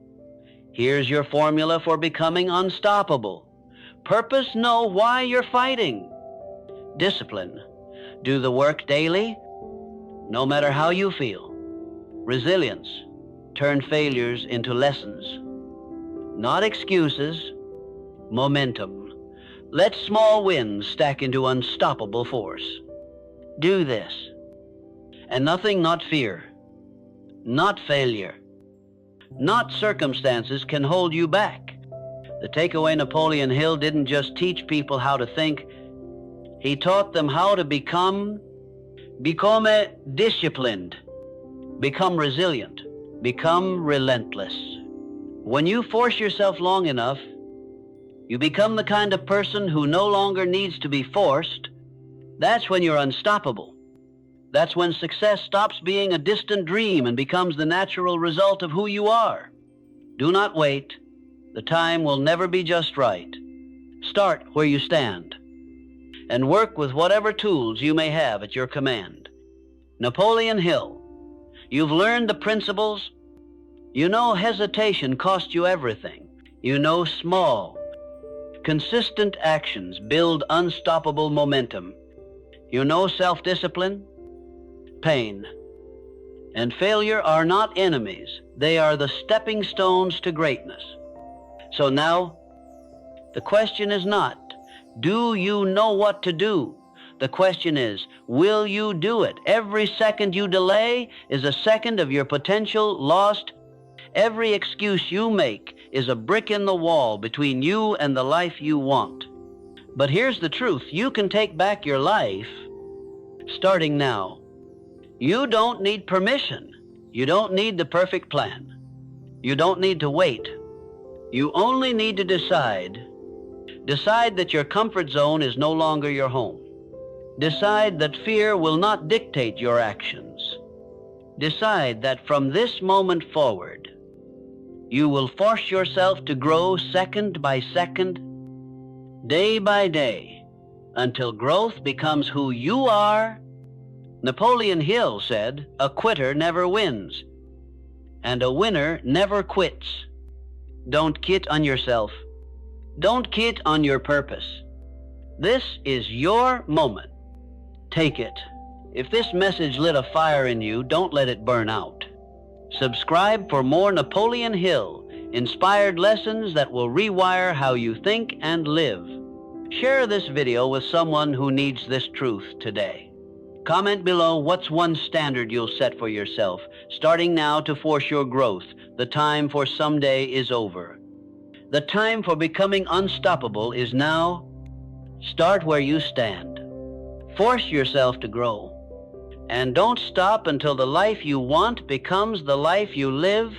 Here's your formula for becoming unstoppable. Purpose: know why you're fighting. Discipline: do the work daily, no matter how you feel. Resilience: turn failures into lessons, not excuses. Momentum: let small wins stack into unstoppable force. Do this, and nothing, not fear, not failure, not circumstances can hold you back. The takeaway: Napoleon Hill didn't just teach people how to think, he taught them how to become disciplined, become resilient, become relentless. When you force yourself long enough, you become the kind of person who no longer needs to be forced. That's when you're unstoppable. That's when success stops being a distant dream and becomes the natural result of who you are. Do not wait. The time will never be just right. Start where you stand and work with whatever tools you may have at your command. Napoleon Hill. You've learned the principles. You know hesitation costs you everything. You know small, consistent actions build unstoppable momentum. You know self-discipline. Pain and failure are not enemies. They are the stepping stones to greatness. So now, the question is not, do you know what to do? The question is, will you do it? Every second you delay is a second of your potential lost. Every excuse you make is a brick in the wall between you and the life you want. But here's the truth. You can take back your life starting now. You don't need permission. You don't need the perfect plan. You don't need to wait. You only need to decide. Decide that your comfort zone is no longer your home. Decide that fear will not dictate your actions. Decide that from this moment forward, you will force yourself to grow second by second, day by day, until growth becomes who you are. Napoleon Hill said, "A quitter never wins, and a winner never quits." Don't quit on yourself. Don't quit on your purpose. This is your moment. Take it. If this message lit a fire in you, don't let it burn out. Subscribe for more Napoleon Hill-inspired lessons that will rewire how you think and live. Share this video with someone who needs this truth today. Comment below what's one standard you'll set for yourself, starting now to force your growth. The time for someday is over. The time for becoming unstoppable is now. Start where you stand. Force yourself to grow. And don't stop until the life you want becomes the life you live.